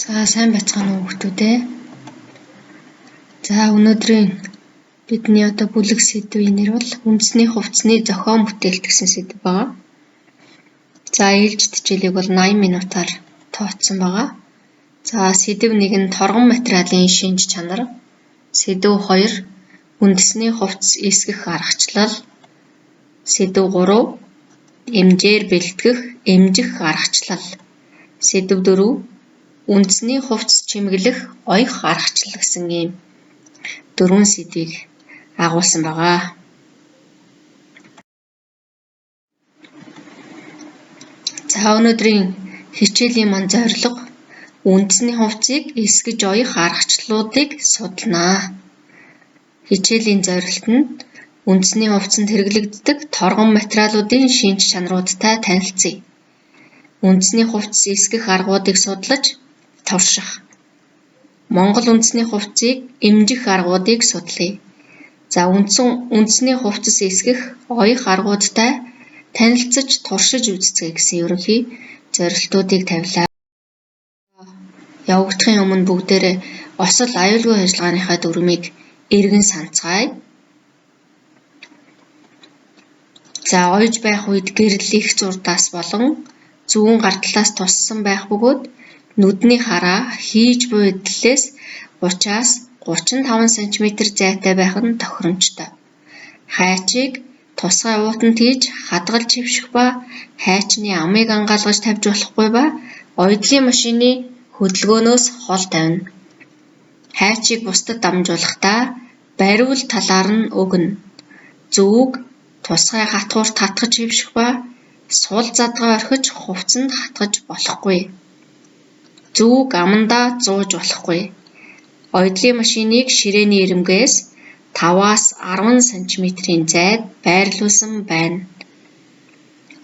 За сайн байцгаана уу хүүхдүүд ээ. За өнөөдрийн бидний бүлэг сэдвийн нэр бол үндэсний хувцсны зохион бүтээлт гэсэн сэдв байгаа. За ээлжид хичээлийг бол 80 минутаар тооцсон байгаа. За сэдв 1 нь торгон материалын шинж чанар. Сэдв 2 үндэсний хувцс эсгэх аргачлал. Сэдв 3 эмзээр бэлтгэх, эмжих аргачлал. Сэдв 4 үндэсний хувцс чимэглэх, оёх аргачлал гэсэн ийм 4 сэдвийг агуулсан байгаа. За өнөөдрийн хичээлийн маань зорилго үндэсний хувцсыг эсгэж оёх аргачлалуудыг судлана. Хичээлийн зорилт нь үндэсний хувцсанд хэрэглэгддэг торгон материалуудын шинж чанаруудтай танилцъя. Үндэсний хувцс эсгэх аргуудыг судлаж турших. Монгол үндэсний хувцсыг эмжих аргуудыг судлая. За үндэсний хувцс эсгэх оёх аргуудтай танилцаж туршиж үзцгээе гэсэн ерөнхий зорилтуудыг тавилаа. Явагдахын өмнө бүгдээрээ осол аюулгүй ажиллагааныхаа дүрмийг эргэн санацгаая. За ойж байх үед гэрэл их зурдаас болон зүүн гар талаас туссан байх бөгөөд нүдний хараа хийж буй эдлээс 30-аас 35 см зайтай байх нь тохиромжтой. Хайчийг тусгай уутанд хийж хадгалж хивших ба хайчны амыг ангаалгаж тавьж болохгүй ба оёдлын машины хөдөлгөөнөөс хол тавина. Хайчийг бусдад дамжуулахдаа бариул талаар нь өгнө. Зүг тусгай хатгуурт хатгаж хивших ба сул задгаа орхиж хувцсанд хатгаж болохгүй. Зүг амандаа зууж болохгүй. Оёдлын машиныг ширээний ирэмгээс 5-аас 10 см-ийн зайд байрлуулсан байна.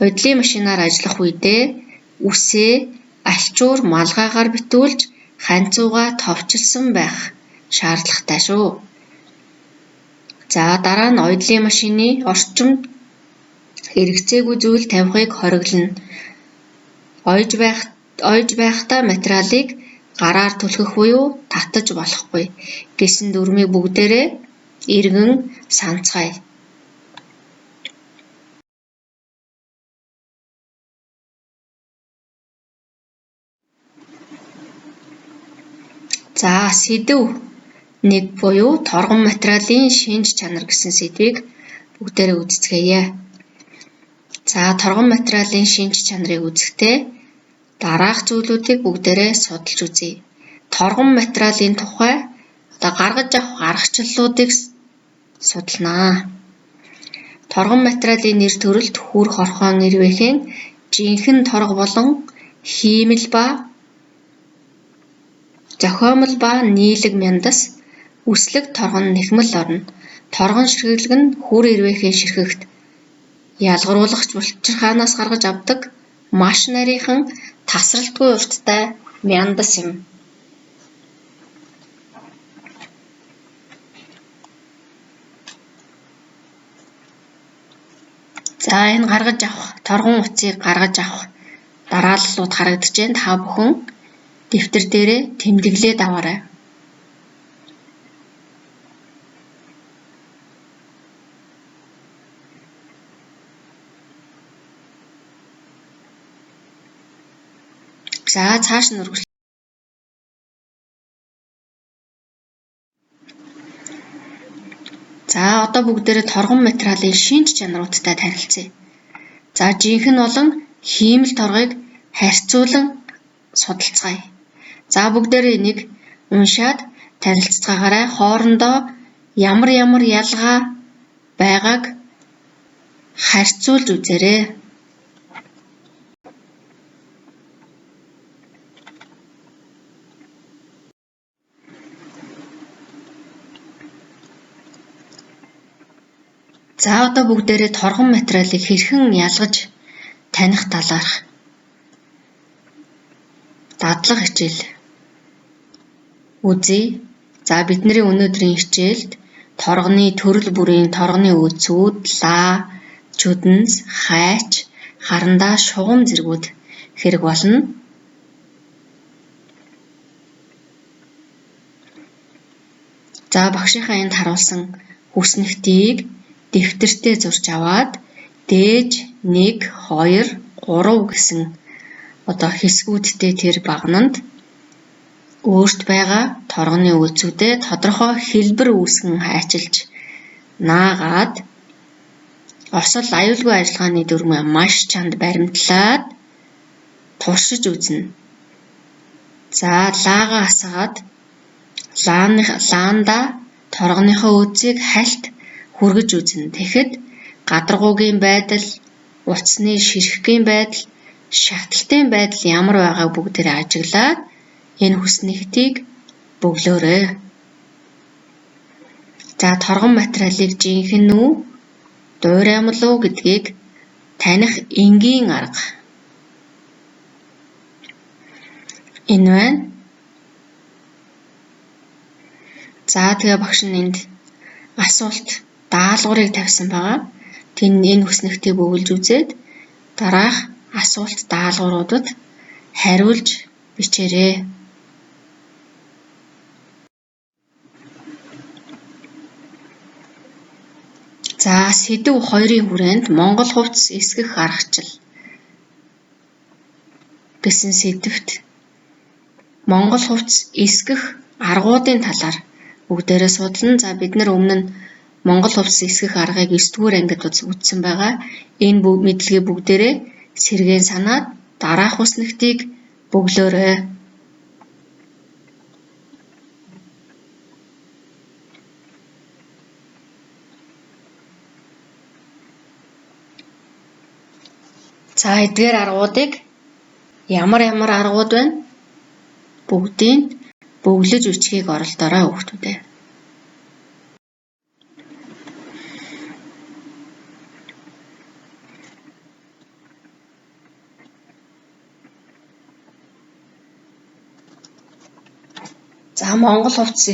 Оёдлын машинаар ажиллах үедээ үсээ альчуур малгайгаар битүүлж ханцуугаа товчилсон байх шаардлагатай шүү. За дараа нь оёдлын машины орчимд хэрэгцээгүй зүйл тавихыг хориглоно. Ойж байхдаа материалыг гараар түлхэх буюу татаж болохгүй гэсэн дүрмийг бүгдээрээ эргэн санацгаая. За сэдв 1 буюу торгон материалын шинж чанар гэсэн сэдвийг бүгдээрээ үздэцгээе. За торгон материалын шинж чанарыг үзэхдээ дараах зүйлүүдийг бүгдээрээ судалж үзье. Торгон материалын тухай гаргаж авах аргачлалуудыг судалнаа. Торгон материалын нэр төрөлд хүр хорхоон ирвэхэн жинхэнэ торго болон хиймэл ба зохиомол ба нийлэг мяндас үслэг торгон нэхмэл орно. Торгон ширхэглэг нь хүр ирвэхийн ширхэгт ялгаруулагч булчирхаанаас гаргаж авдаг маш нарийнхан тасралтгүй урттай мяндас юм. За энэ гаргаж авах торгон утсыг гаргаж авах дарааллууд харагдаж байна. Та бүхэн дэвтэр дээрээ тэмдэглээд аваарай. За цааш нь үргэлж. За одоо бүгдээрээ торгон материалын шинж чанаруудтай танилцъя. За жинхэнэ болон хиймэл торгыг харьцуулан судалцгаая. За бүгдээрээ энийг уншаад танилццгаагаарай. Хоорондоо ямар ялгаа байгааг харьцуулж үзээрэй. За одоо бүгдээрээ торгон материалыг хэрхэн ялгаж таних талаарх дадлага хичээл үзье. За бидний өнөөдрийн хичээлд торгоны төрөл бүрийн торгоны үүсүүд, лаа, чүдэнс, хайч, харандаа, шугам зэргүүд хэрэг болно. За багшийнхаа энд харуулсан хүснэгтийг дэвтэртээ зурж аваад дээж 1, 2, 3 гэсэн хэсгүүдтэй тэр багнанд өөрт байгаа торгоны үйлцүүдэд тодорхой хэлбэр үүсгэн хайчилж наагаад осол аюулгүй ажиллагааны дүрмээ маш чанд баримтлаад туршиж үзнэ. За лаагаа асгаад лаанда торгоныхоо үзийг хальт хүргэж үзнэ. Тэгэхэд гадаргуугийн байдал, утасны ширхгийн байдал, шагталтын байдал ямар байгааг бүгдээрээ ажиглаад энэ хүснэгтийг бөглөөрэй. За торгон материалыг жинхэнэ үү, дуураймал уу гэдгийг таних энгийн арга. Энэ байна. За тэгээ багш нь энд асуулт даалгаврыг тавьсан байгаа. Энэ хүснэгтийг бөглөж үзээд дараах асуулт даалгавруудад хариулж бичээрэй. За сэдв 2-ын хүрээнд Монгол хувцас эсгэх аргачлал гэсэн сэдвт Монгол хувцас эсгэх аргуудын талаар бүгдээрээ судлана. За бид нар өмнө нь Монгол хувцас эсгэх аргыг 9-р ангид үзсэн байгаа. Энэ мэдлэгийг бүгдээрээ сэргээн санаад дараах хүснэгтийг бөглөөрэй. За эдгээр аргуудыг ямар аргууд байна? Бүгдийг бөглөж бичгийг оролдоорой хүүхдүүдээ. За Монгол хувцас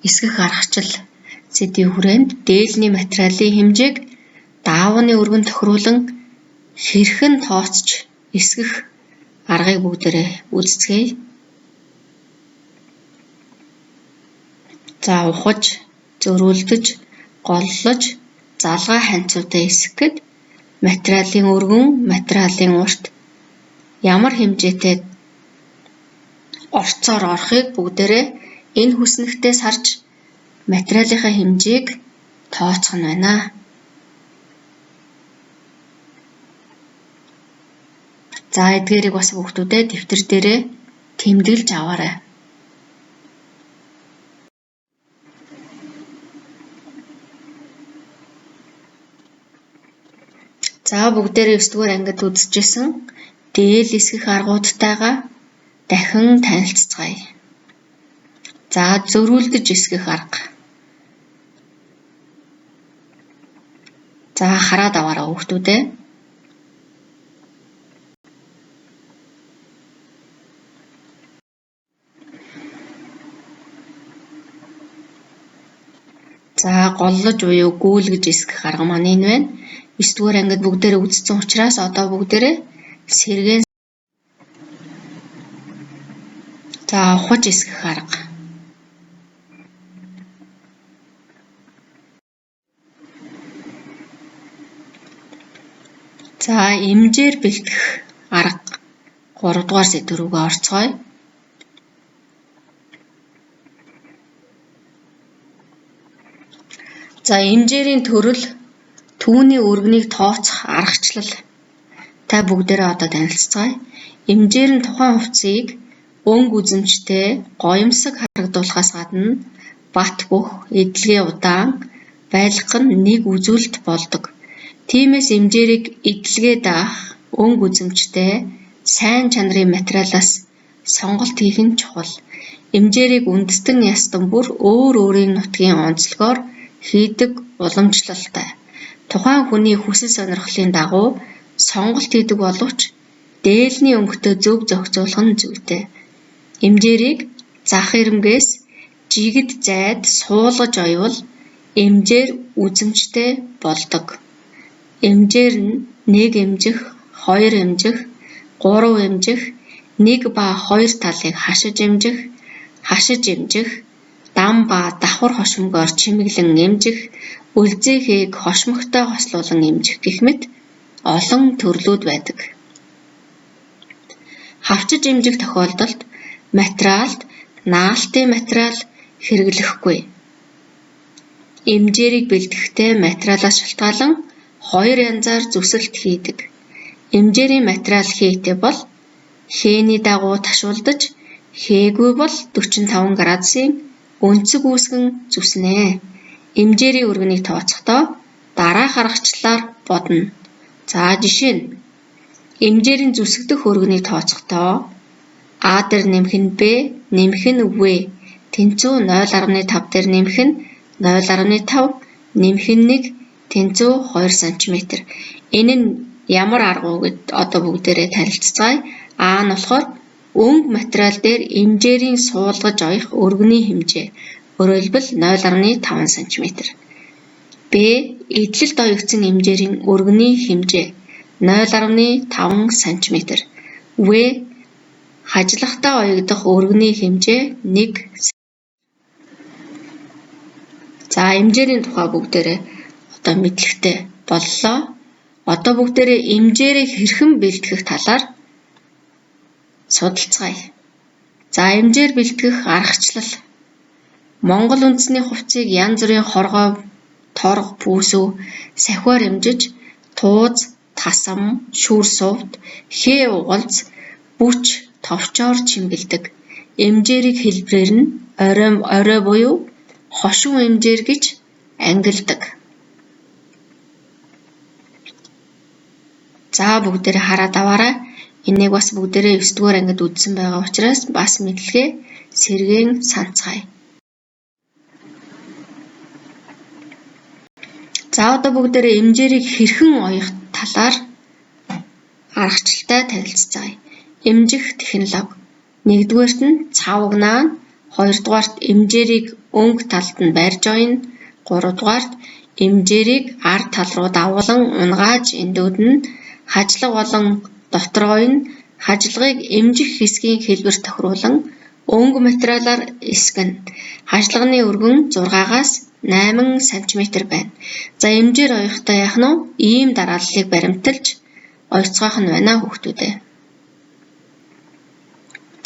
эсгэх аргачлал сэдвийн хүрээнд дээлний материалын хэмжээг даавны өргөн тохируулан хэрхэн тооцож эсгэх аргыг бүгдээрээ үздэцгээе. За ухаж, зөрүүлдэж, голлож, залгаа ханцуутай эсгэхэд материалын өргөн, материалын урт ямар хэмжээтэй орцоор орохыг бүгдээрээ энэ хүснэгтээс харж материалынхаа хэмжээг тооцох нь байна. За эдгээрийг бас хүүхдүүдээ дэвтэр дээрээ тэмдэглэж аваарай. За бүгдээрээ 9-р ангид үзчихсэн дээл эсгэх аргуудтайгаа дахин танилццгаая. За зөрүүлдэж эсгэх арга. За хараад аваарай хүүхдүүдээ. За голлож буюу гүйлгэж эсгэх арга маань энэ байна. 9-р ангид бүгдээрээ үзсэн учраас одоо бүгдээрээ сэргээн. За ухаж эсгэх арга. За эмзээр бэлтгэх арга 3-р сэдв рүүгээ орцгоё. За эмзээрийн төрөл, түүний өргөнийг тооцох аргачлал та бүгдээрээ одоо танилццгаая. Эмзээр нь тухайн хувцсыг өнгө үзэмжтэй, гоёмсог харагдуулахаас гадна бат бөх, эдлэгээ удаан байлгах нь нэг үзүүлэлт болдог. Тиймээс эмзээрийг эдлэгээ даах, өнгө үзэмжтэй, сайн чанарын материалаас сонголт хийх нь чухал. Эмзээрийг үндэстэн ястан бүр өөр өөрийн нутгийн онцлогоор хийдэг уламжлалтай. Тухайн хүний хүсэл сонирхлын дагуу сонголт хийдэг боловч дээлний өнгөтэй зөв зохицуулах нь зүйтэй. Эмзээрийг зах ирмгээс жигд зайд суулгаж оёвол эмзээр үзэмжтэй болдог. Эмзээр нь 1 эмзэх, 2 эмзэх, 3 эмзэх, 1 ба 2 талыг хашиж эмзэх, дам ба давхар хошимгоор чимэглэн эмжих, үлзийхийг хошмогтой хослуулан эмжих гэх мэт олон төрлүүд байдаг. Хавчиж эмжих тохиолдолд материалд наалтын материал хэрэглэхгүй. Эмжээрийг бэлтгэхдээ материалаас шалтгаалan хоёр янзаар зүсэлт хийдэг. Эмжээрийн материал хээтэй бол хээний дагуу ташуулдаж, хээгүй бол 45 градусын өнцөг үүсгэн зүснэ. Эмжээрийн өргөнийг тооцохдоо дараах аргачлалаар бодно. За жишээ нь эмжээрийн зүсэгдэх өргөнийг тооцохдоо А дээр нэмэх нь Б, нэмэх нь В, тэнцүү 0.5 дээр нэмэх нь 0.5, нэмэх нь 1, тэнцүү 2 см. Энэ нь ямар арга вэ гэд бүгдээрээ танилццгаая. А нь болохоор өнгө материал дээр эмжээрийн суулгаж оёх өргөний хэмжээ. Өөрөөр хэлбэл 0.5 см. Б. Эдлэлд оёгдсон эмжээрийн өргөний хэмжээ 0.5 см. В. Хажлахтаа оёгдох өргөний хэмжээ 1 см. За эмжээрийн тухай бүгдээрээ мэдлэгтэй боллоо. Одоо бүгдээрээ эмжээрээ хэрхэн бэлтгэх талаар судалцгаая. За эмжээр бэлтгэх аргачлал. Монгол үндэсний хувцсыг янз бүрийн хоргой, торг, пүүсүү, сахиар эмжиж, тууз, тасам, шүүр сувд, хээ угалз, бүч, товчоор чимгэлдэг. Эмжээрийг хэлбэрээр нь орой буюу хошин эмжээр гэж ангилдаг. За бүгдээрээ хараад аваарай. Энийг бас бүгдээрээ 9 дугаар ангид үзсэн байгаа учраас бас мэдлэгээ сэргээн санацгаая. За одоо бүгдээрээ эмжээрийг хэрхэн оёх талаар аргачлалтай танилццгаая. Эмжих технологи. Нэгдүгээрт нь цавагнаа, хоёрдугаарт эмжээрийг өнгө талд нь барьж ойно, гуравдугаарт эмжээрийг ард тал руу давуулан унгааж эндүүд нь хажлага болон дотор ойно, хажлагыг эмжих хэсгийн хэлбэр тохируулан өнгө материалаар эсгэнэ. Хажлагны өргөн 6-аас 8 см байна. За эмжээр оёхдоо яах нь вэ? Ийм дарааллыг баримталж ойцгаах нь байна хүүхдүүдээ.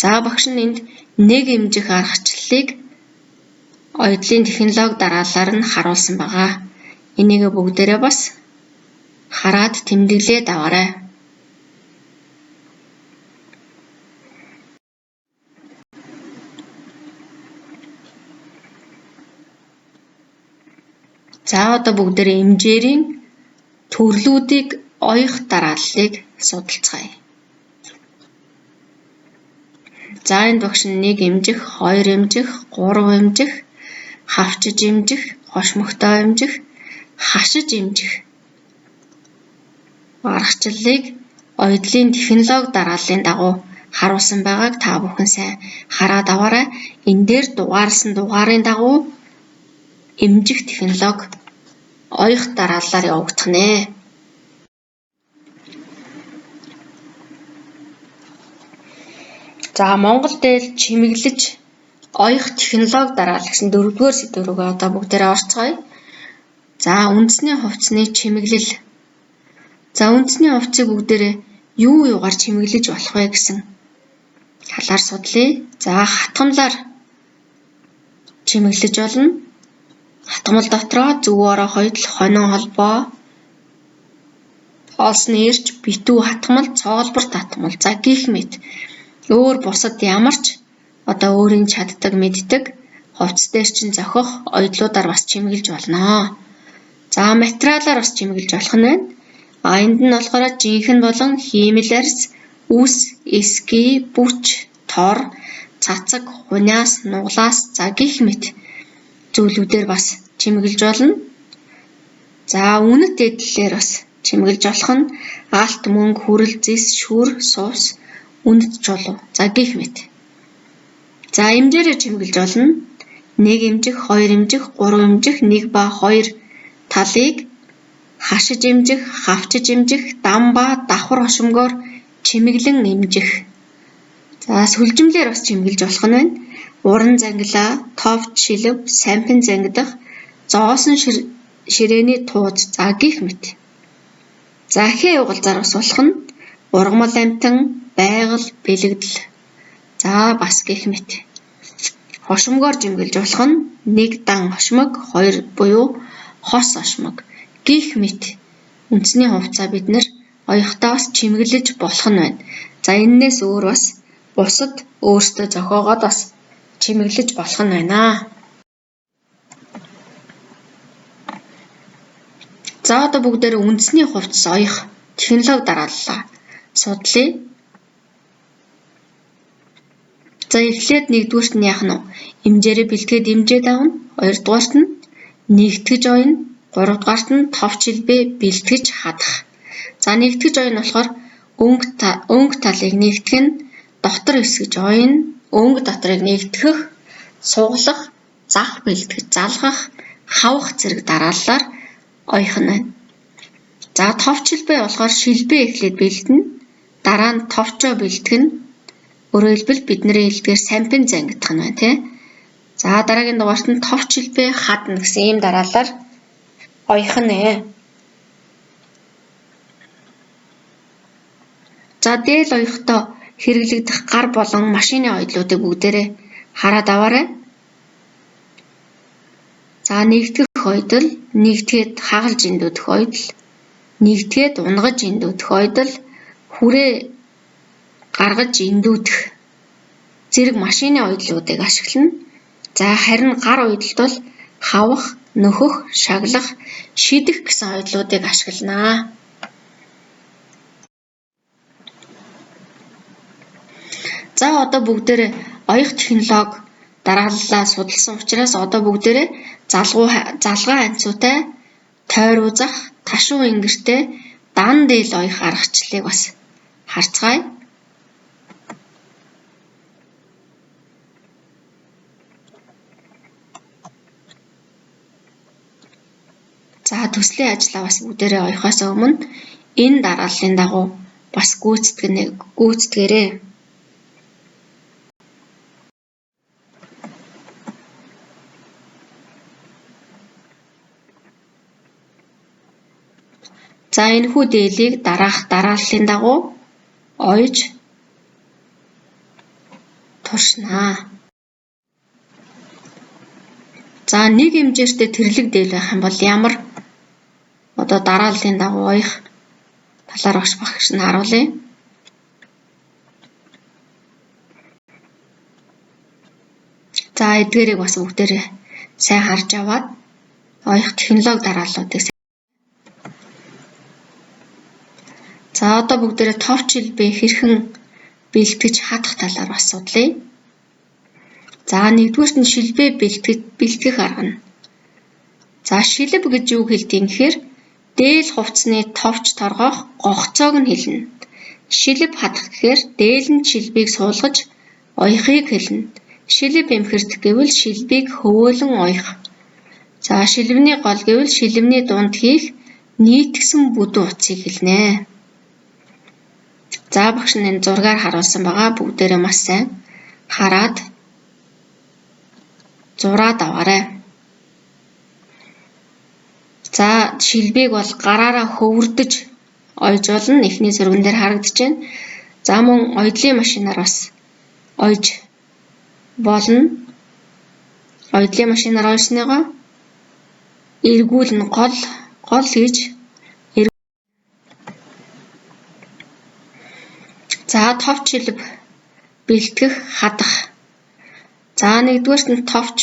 За багш нь энд нэг эмжих аргачлалыг оёдлын технологи дараалалаар нь харуулсан байгаа. Энийг бүгдээрээ бас хараад тэмдэглээд аваарай. За одоо бүгдээрээ эмжээрийн төрлүүдийг оёх дарааллыг судалцгаая. За энэ багш нь 1 эмжих, 2 эмжих, 3 эмжих, хавчиж эмжих, хошмогтой эмжих, хашиж эмжих аргачлалыг оёдлын технологи дарааллын дагуу харуулсан байгааг та бүхэн сайн хараад аваарай. Энэ дээр дугаарласан дугаарын дагуу эмжих технологи оёх дарааллаар явагдах нэ. За Монгол дээл чимэглэж оёх технологи дараалал гэсэн 4-р сэдв рүүгээ одоо бүгдээрээ орцгоё. За үндэсний хувцсны чимэглэл. За үндэсний хувцсыг бүгдээрээ юу юугаар чимэглэж болох вэ гэсэн талаар судлаа. За хатгамлаар чимэглэж болно. Хатгамал дотроо зүгөөрөө хоёрдол хонин холбоо, олсны ирж, битүү хатгамал, цоолборт хатгамал. За гэх мэт өөр бусад ямар ч өөрийн чаддаг мэддэг хувцс дээр чинь зохих оёдлуудаар бас чимэглэж болно. За материалаар бас чимэглэж болох нь байна. Энд нь болохоор жинхэнэ болон хиймэл арьс, үс, эски, бүч, тор, цацаг, хуниас, нуглаас за гэх мэт зүйлүүдээр бас чимэглэж болно. За үнэт эдлэлээр бас чимэглэж болох нь алт, мөнгө, хүрэл, зис, шүүр, сувс, үнэт чулуу. За гэх мэт. За эмжээрээр чимэглэж болно. 1 эмжих, 2 эмжих, 3 эмжих, 1 ба 2 талыг хашиж эмжих, хавчиж эмжих, дам ба давхар хошимгоор чимэглэн эмжих. За сүлжимлэр бас чимэглэж болох нь байна. уран зангилаа, товч шилв, сампин зангидах, зоосон ширээний тууз за гэх мэт. За ахиа угал зарвсуулах нь ургамал амьтан, байгаль, бэлэгдэл. За бас гэх мэт. Хошмогоор жимгэлж болох нь нэг дан хошмог, хоёр буюу хос хошмог гэх мэт. Үндсний хувцас бид нэр оёхтоос чимэглэж болох нь байна. За энээс өөр бас бусад өөртөө зохиогоод бас чимэглэж болох нь байна. За одоо бүгдээрээ үндэсний хувцас оёх технологи дарааллаа. Судлаа. За эхлээд нэгдүгüүрт нь яах нь эмжээрээ бэлтгээд эмжээд авна. Хоёрдугаарт нь нэгтгэж ойно. Гуравдугаарт нь товч шилбээ бэлтгэж хадах. За нэгтгэж ойно болохоор өнгө талыг нэгтгэх нь дотор хэсгэж ойно. Өнгө доторыг нэгтгэх, суглах, зах бэлтгэж залгах, хавах зэрэг дарааллаар оёх нь байна. За товч шилбээ болохоор шилбээ эхлээд бэлтэнэ. Дараа нь товчоо бэлтгэн. Өөрөөр хэлбэл бидний хэлдгээр сампин зангидах нь байна, тий. За дараагийн дугаарт нь товч шилбээ хадна гэсэн ийм дараалалаар оёх нь. За дээл оёхдоо хэрэглэгдэх гар болон машины ойдлуудыг бүгдээрээ хараад аваарай. За нэгтгэх ойдол, нэгтгээд хагалж эндүүдэх ойдол, нэгтгээд унгаж эндүүдэх ойдол, хүрээ гаргаж эндүүдэх зэрэг машины ойдлуудыг ашиглана. За харин гар ойдолд бол хавах, нөхөх, шаглах, шидэх гэсэн ойдлуудыг ашиглана. За одоо бүгдээрээ оёх технологи дарааллаа судалсан учраас одоо бүгдээрээ залгаа анцуутай, тойр узах, ташуу ингэртэй дан дээл оёх аргачлалыг бас харцгаая. За төслийн ажлаа бас бүгдээрээ оёхоос өмнө энэ дарааллын дагуу бас гүйцэтгээрэй. За энэхүү дээлийг дараах дарааллын дагуу ойж туршнаа. За нэг хэмжээтэй тэрлэг дээл байх юм бол ямар одоо дарааллын дагуу оёх талаар багш багш нь харуулъя. За эдгээрийг бас бүгдээрээ сайн харж аваад оёх технологи дарааллуудыг за одоо бүгдээрээ товч шилбээ хэрхэн бэлтгэж хадах талаар бас судлая. За нэгдүгüүрт нь шилбээ бэлтгэх арга нь. За шилб гэж юу хэлдэг юм гэхээр дээл хувцсны товч торгох гогцоог нь хэлнэ. Шилб хадах гэхээр дээл нь шилбийг суулгаж оёхыг хэлнэ. Шилб эмхэрдэх гэвэл шилбийг хөвөөлөн оёх. За шилбэний гол гэвэл шилбэний дунд хийх нийтгсэн бүдүүн утсыг хэлнэ. За багш нь энэ зургаар харуулсан байгаа бүгдээрээ маш сайн хараад зураад аваарай. За шилбийг бол гараараа хөвөрдөж ойж болно. Эхний зурган дээр харагдаж байна. За мөн ойдлын машинаар бас ойж болно. Ойдлын машинаар ойсныгоо эргүүлнэ гол гэж за товч шилб бэлтгэх хадах. За нэгдүгээрт нь товч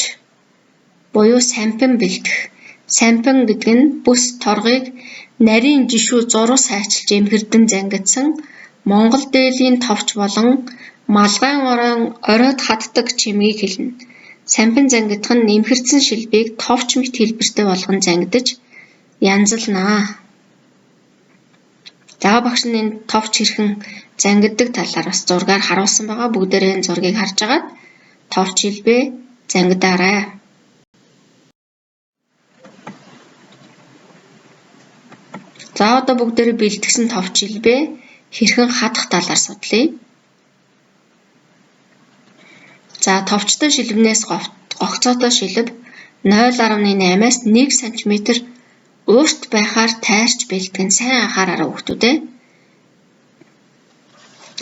буюу сампин бэлтгэх. Сампин гэдэг нь бүс торгыг нарийн жишүү зураг сайчилж эмхэрдэн зангидсан Монгол дээлийн товч болон малгайн оройд хаддаг чимгийг хэлнэ. Сампин зангидах нь эмхэрдсэн шилбийг товч мэт хэлбэртэй болгон зангидаж янзалнаа. За багш нь энэ товч хэрхэн зангиддаг талаар бас зургаар харуулсан байгаа. Бүгдээрээ энэ зургийг харж агаад товч шилбээ зангидаарай. За одоо бүгдээрээ бэлтгэсэн товч шилбээ хэрхэн хадах талаар судлая. За товчтой шилбэнээс гогцоотой шилбэ 0.8-аас 1 см урт байхаар тайрч бэлтгэн. Сайн анхаараарай хүүхдүүд.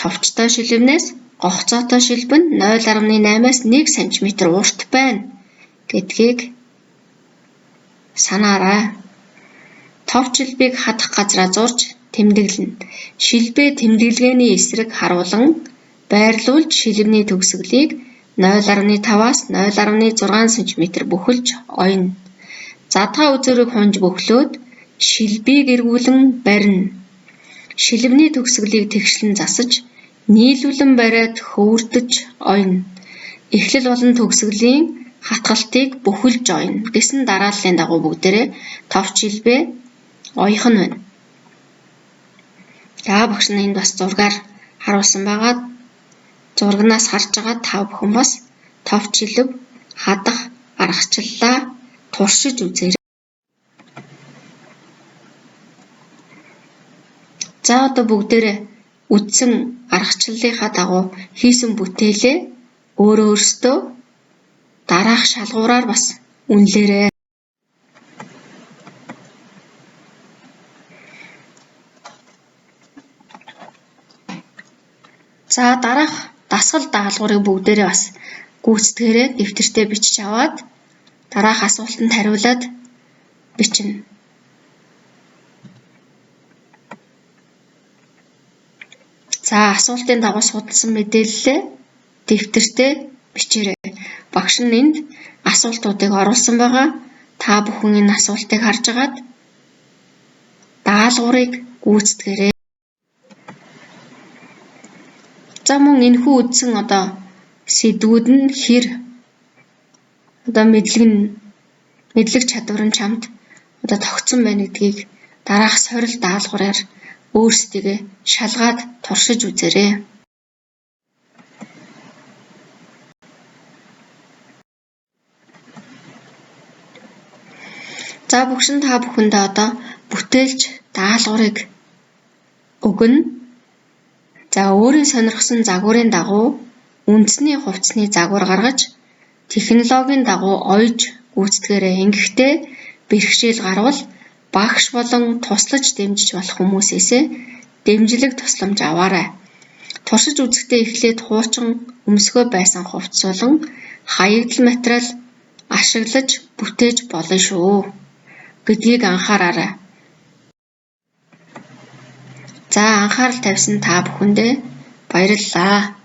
Товчтой шилбэнээс гогцоотой шилбэ нь 0.8-аас 1 см урт байна гэдгийг санаарай. Товч шилбийг хадах газраа зурж тэмдэглэнэ. Шилбээ тэмдэглэгээний эсрэг харуулан байрлуулж шилбэний төгсгөлийг 0.5-аас 0.6 см бүхэлж ойно. Задгаа үзүүрийг хунж бөглөөд шилбийг эргүүлэн барина. Шилбэний төгсгөлийг тэгшлэн засаж нийлүүлэн бариад хөвөрдөж ойно. Эхлэл болон төгсгөлийн хатгалтыг бүхэлж ойно гэсэн дарааллын дагуу бүгдээрээ товч шилбээ ойх нь байна. За багш нь энд бас зургаар харуулсан байгаа. Зурагнаас харж байгаа та бүхэн бас товч шилбэ хадах аргачлалаа туршиж үзээрэй. За одоо бүгдээрээ үздсэн аргачлалынхаа дагуу хийсэн бүтээлээ өөрөөсөө дараах шалгуураар бас үнэлээрэй. За дараах дасгал даалгаврыг бүгдээрээ бас гүйцэтгээрээ дэвтэртээ бичиж аваад дараах асуултанд хариулаад бичнэ. За асуултын дагуу судалсан мэдээллээ дэвтэртээ бичээрэй. Багш нь энд асуултуудыг оруулсан байгаа. Та бүхэн энэ асуултыг харж агаад даалгаврыг гүйцэтгээрэй. За мөн энэхүү үздсэн сэдвүүд нь хэр мэдлэг чадвар нь чамд тогтсон байна гэдгийг дараах сорил даалгавраар өөрсдийгөө шалгаад туршиж үзээрэй. За багш нь та бүхэндээ бүтээлч даалгаврыг өгнө. За өөрийн сонирхсон загварын дагуу үндэсний хувцсны загвар гаргаж технологийн дагуу ойж гүйцэтгээрэй. Ингэхдээ бэрхшээл гарвал багш болон туслаж дэмжиж болох хүмүүсээсээ дэмжлэг тусламж аваарай. Туршиж үзэхдээ эхлээд хуучин өмсгөө байсан хувцс болон хаягдал материал ашиглаж бүтээж болно шүү гэдгийг анхаараарай. За анхаарал тавьсан та бүхэндээ баярлалаа.